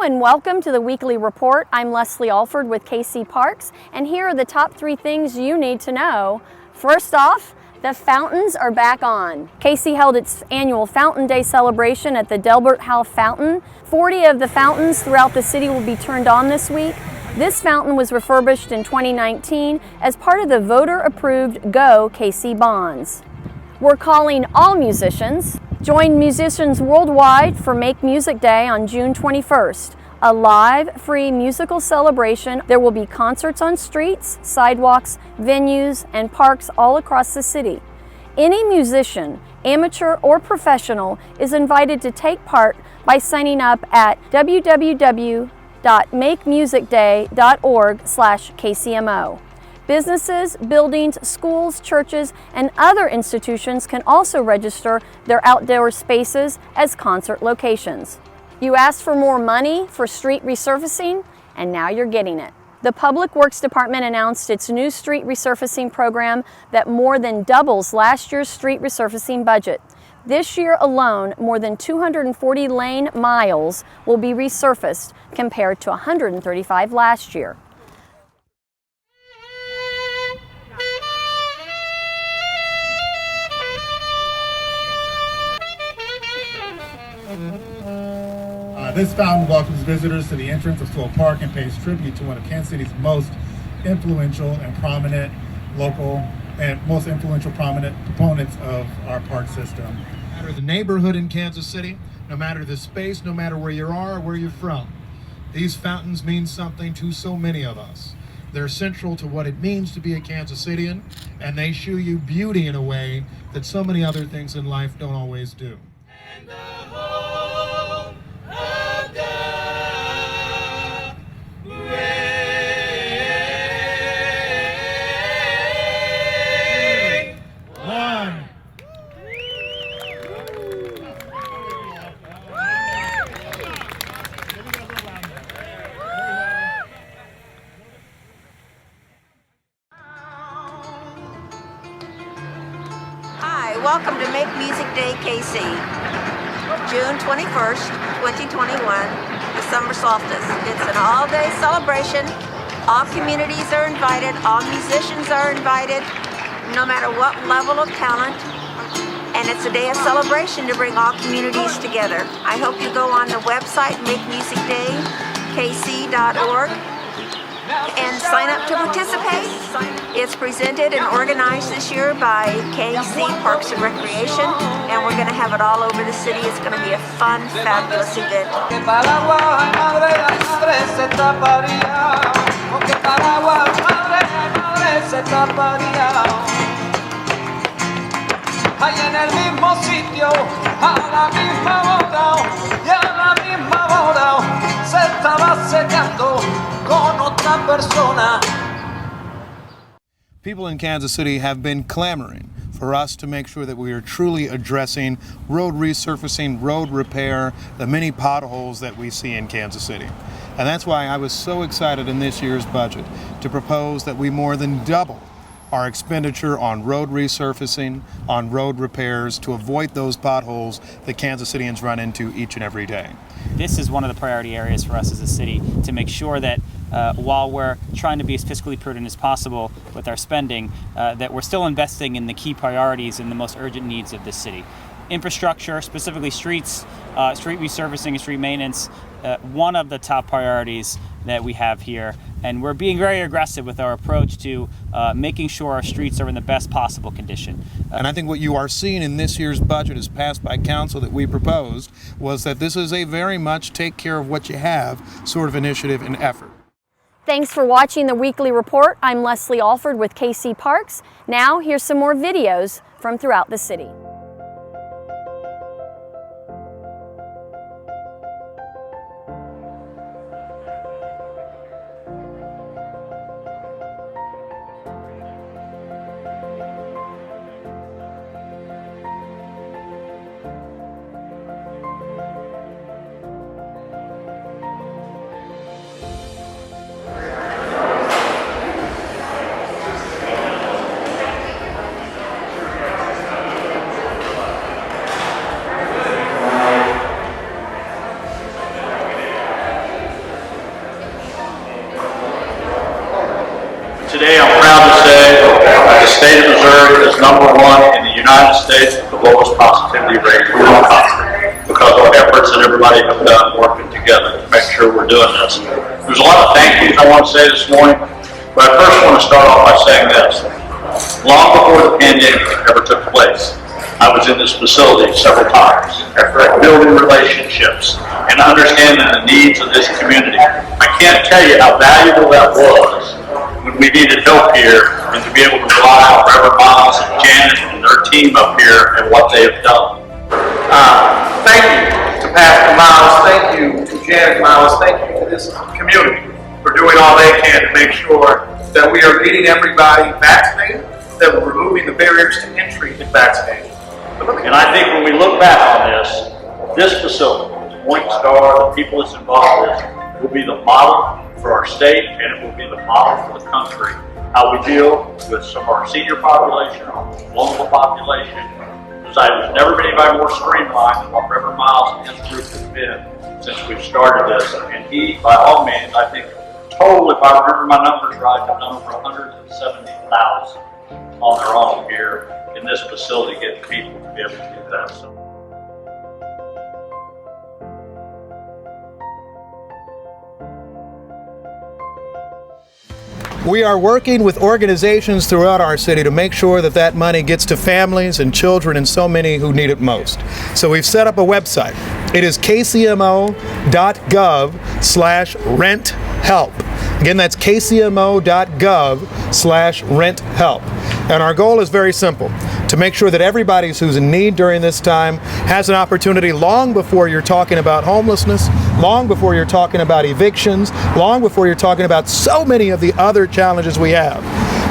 Hello and welcome to the Weekly Report. I'm Leslie Alford with KC Parks, and here are the top 3 things you need to know. First off, the fountains are back on. KC held its annual Fountain Day celebration at the Delbert Haff Fountain. 40 of the fountains throughout the city will be turned on this week. This fountain was refurbished in 2019 as part of the voter-approved Go KC bonds. We're calling all musicians. Join musicians worldwide for Make Music Day on June 21st, a live, free musical celebration. There will be concerts on streets, sidewalks, venues, and parks all across the city. Any musician, amateur or professional, is invited to take part by signing up at www.makemusicday.org/KCMO. Businesses, buildings, schools, churches, and other institutions can also register their outdoor spaces as concert locations. You asked for more money for street resurfacing, and now you're getting it. The Public Works Department announced its new street resurfacing program that more than doubles last year's street resurfacing budget. This year alone, more than 240 lane miles will be resurfaced compared to 135 last year. This fountain welcomes visitors to the entrance of Stoll Park and pays tribute to one of Kansas City's most influential and prominent prominent proponents of our park system. No matter the neighborhood in Kansas City, no matter the space, no matter where you are or where you're from, these fountains mean something to so many of us. They're central to what it means to be a Kansas Citian, and they show you beauty in a way that so many other things in life don't always do. And the home of the rain. One. Hi, welcome to Make Music Day KC. June 21st, 2021, the summer solstice. It's an all-day celebration. All communities are invited, all musicians are invited, no matter what level of talent. And it's a day of celebration to bring all communities together. I hope you go on the website, makemusicdaykc.org, and sign up to participate. It's presented and organized this year by KC Parks and Recreation, and we're going to have it all over the city. It's going to be a fun, fabulous event. People in Kansas City have been clamoring for us to make sure that we are truly addressing road resurfacing, road repair, the many potholes that we see in Kansas City. And that's why I was so excited in this year's budget to propose that we more than double our expenditure on road resurfacing, on road repairs, to avoid those potholes that Kansas Cityans run into each and every day. This is one of the priority areas for us as a city to make sure that while we're trying to be as fiscally prudent as possible with our spending, that we're still investing in the key priorities and the most urgent needs of this city. Infrastructure, specifically streets, street resurfacing and street maintenance, one of the top priorities that we have here. And we're being very aggressive with our approach to making sure our streets are in the best possible condition. And I think what you are seeing in this year's budget as passed by council that we proposed was that this is a very much take care of what you have sort of initiative and effort. Thanks for watching the Weekly Report. I'm Leslie Alford with KC Parks. Now here's some more videos from throughout the city. Today I'm proud to say that the state of Missouri is #1 in the United States with the lowest positivity rate in the country because of efforts that everybody have done working together to make sure we're doing this. There's a lot of thank yous I want to say this morning, but I first want to start off by saying this. Long before the pandemic ever took place, I was in this facility several times after building relationships and understanding the needs of this community. I can't tell you how valuable that was when we needed help here and to be able to rely on Reverend Miles and Janet and their team up here and what they have done. Thank you to Pastor Miles, thank you to Janet Miles, thank you to this community for doing all they can to make sure that we are getting everybody vaccinated, that we're removing the barriers to entry in vaccination. And I think when we look back on this facility, Point Star, the people that's involved in this, will be the model for our state, and it will be the model for the country, how we deal with some of our senior population, our vulnerable population. There's never been anybody more streamlined than what Reverend Miles and his group has been since we've started this. And he, by all means, I think, total, if I remember my numbers right, have done over 170,000 on their own here in this facility, getting people to be able to do that. So. We are working with organizations throughout our city to make sure that that money gets to families and children and so many who need it most. So we've set up a website. It is kcmo.gov/rent-help. Again, that's kcmo.gov/rent-help. And our goal is very simple, to make sure that everybody who's in need during this time has an opportunity long before you're talking about homelessness, long before you're talking about evictions, long before you're talking about so many of the other challenges we have.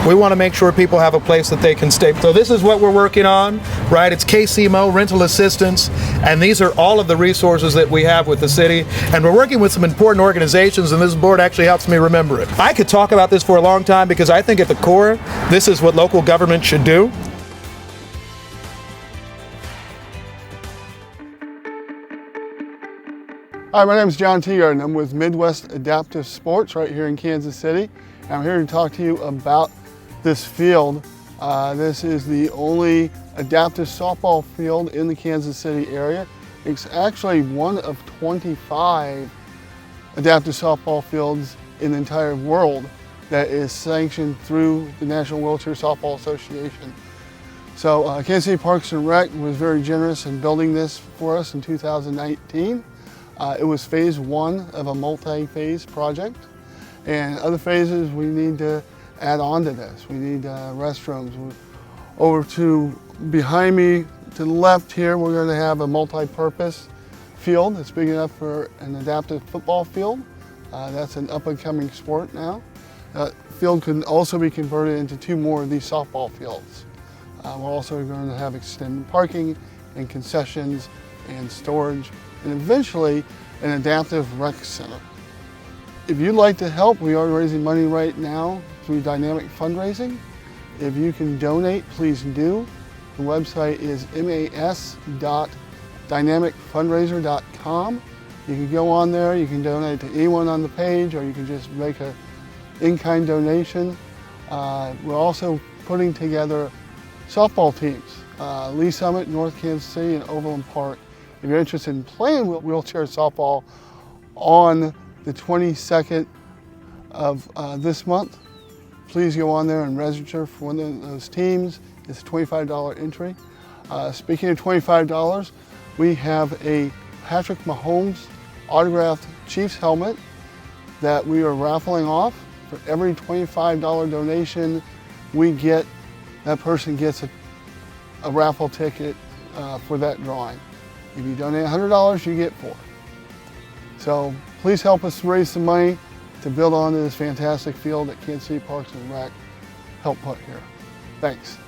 We want to make sure people have a place that they can stay. So this is what we're working on, right? It's KCMO rental assistance, and these are all of the resources that we have with the city. And we're working with some important organizations, and this board actually helps me remember it. I could talk about this for a long time because I think at the core, this is what local government should do. Hi, my name is John Teagard, and I'm with Midwest Adaptive Sports right here in Kansas City. And I'm here to talk to you about this field. This is the only adaptive softball field in the Kansas City area. It's actually one of 25 adaptive softball fields in the entire world that is sanctioned through the National Wheelchair Softball Association. So Kansas City Parks and Rec was very generous in building this for us in 2019. It was phase 1 of a multi-phase project, and other phases we need to add on to this. We need restrooms. Over to behind me to the left here, we're going to have a multi-purpose field that's big enough for an adaptive football field. That's an up-and-coming sport now. Field can also be converted into 2 more of these softball fields. We're also going to have extended parking and concessions and storage, and eventually an adaptive rec center. If you'd like to help, we are raising money right now through dynamic fundraising. If you can donate, please do. The website is mas.dynamicfundraiser.com. You can go on there, you can donate to anyone on the page, or you can just make an in-kind donation. We're also putting together softball teams, Lee Summit, North Kansas City, and Overland Park. If you're interested in playing wheelchair softball on the 22nd of this month, please go on there and register for one of those teams. It's a $25 entry. Speaking of $25, we have a Patrick Mahomes autographed Chiefs helmet that we are raffling off. For every $25 donation we get, that person gets a raffle ticket for that drawing. If you donate $100, you get 4. So please help us raise some money to build onto this fantastic field that Kansas City Parks and Rec helped put here. Thanks.